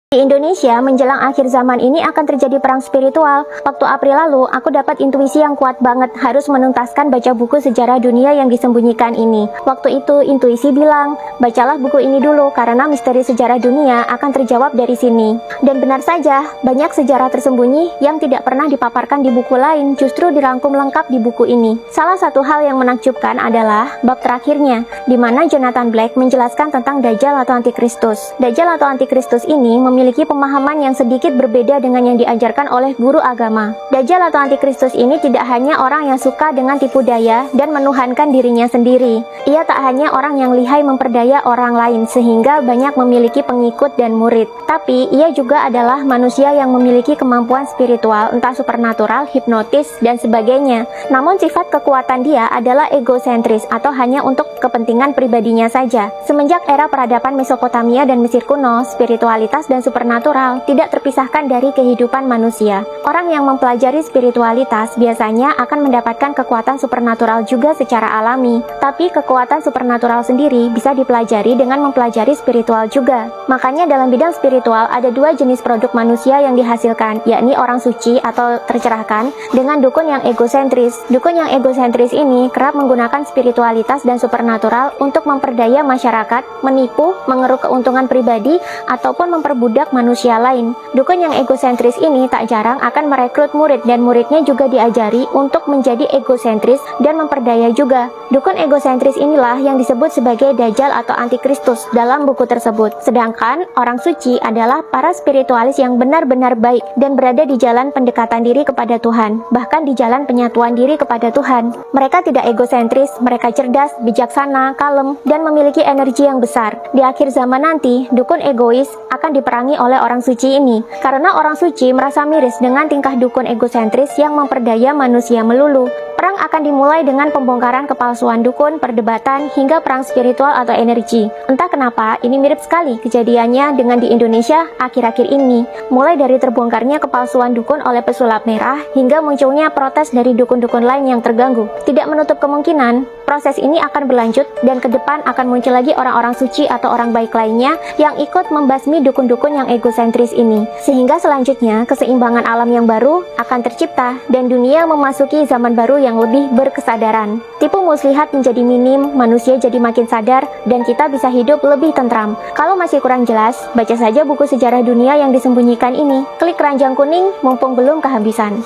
Di Indonesia, menjelang akhir zaman ini akan terjadi perang spiritual. Waktu April lalu, aku dapat intuisi yang kuat banget harus menuntaskan baca buku sejarah dunia yang disembunyikan ini. Waktu itu, intuisi bilang, bacalah buku ini dulu karena misteri sejarah dunia akan terjawab dari sini. Dan benar saja, banyak sejarah tersembunyi yang tidak pernah dipaparkan di buku lain justru dirangkum lengkap di buku ini. Salah satu hal yang menakjubkan adalah bab terakhirnya, di mana Jonathan Black menjelaskan tentang Dajjal atau Antikristus. Dajjal atau Antikristus ini memiliki pemahaman yang sedikit berbeda dengan yang diajarkan oleh guru agama. Dajjal atau Antikristus ini tidak hanya orang yang suka dengan tipu daya dan menuhankan dirinya sendiri. Ia tak hanya orang yang lihai memperdaya orang lain sehingga banyak memiliki pengikut dan murid. Tapi ia juga adalah manusia yang memiliki kemampuan spiritual, entah supernatural, hipnotis, dan sebagainya. Namun sifat kekuatan dia adalah egosentris atau hanya untuk kepentingan pribadinya saja. Semenjak era peradaban Mesopotamia dan Mesir kuno, spiritualitas dan supernatural tidak terpisahkan dari kehidupan manusia. Orang yang mempelajari spiritualitas biasanya akan mendapatkan kekuatan supernatural juga secara alami. Tapi kekuatan supernatural sendiri bisa dipelajari dengan mempelajari spiritual juga. Makanya dalam bidang spiritual ada dua jenis produk manusia yang dihasilkan, yakni orang suci atau tercerahkan dengan dukun yang egosentris. Dukun yang egosentris ini kerap menggunakan spiritualitas dan supernatural untuk memperdaya masyarakat, menipu, mengeruk keuntungan pribadi, ataupun memperbudak manusia lain. Dukun yang egosentris ini tak jarang akan merekrut murid dan muridnya juga diajari untuk menjadi egosentris dan memperdaya juga. Dukun egosentris inilah yang disebut sebagai Dajjal atau Antikristus dalam buku tersebut. Sedangkan orang suci adalah para spiritualis yang benar-benar baik dan berada di jalan pendekatan diri kepada Tuhan, bahkan di jalan penyatuan diri kepada Tuhan. Mereka tidak egosentris, mereka cerdas, bijaksana, kalem, dan memiliki energi yang besar. Di akhir zaman nanti, dukun egois akan diperangi oleh orang suci ini, karena orang suci merasa miris dengan tingkah dukun egosentris yang memperdaya manusia melulu. Perang akan dimulai dengan pembongkaran kepalsuan dukun, perdebatan, hingga perang spiritual atau energi. Entah kenapa, ini mirip sekali kejadiannya dengan di Indonesia akhir-akhir ini. Mulai dari terbongkarnya kepalsuan dukun oleh pesulap merah, hingga munculnya protes dari dukun-dukun lain yang terganggu. Tidak menutup kemungkinan, proses ini akan berlanjut dan ke depan akan muncul lagi orang-orang suci atau orang baik lainnya yang ikut membasmi dukun-dukun yang egosentris ini. Sehingga selanjutnya, keseimbangan alam yang baru akan tercipta dan dunia memasuki zaman baru yang lebih berkesadaran. Tipu muslihat menjadi minim, manusia jadi makin sadar, dan kita bisa hidup lebih tentram. Kalau masih kurang jelas, baca saja buku sejarah dunia yang disembunyikan ini. Klik keranjang kuning, mumpung belum kehabisan.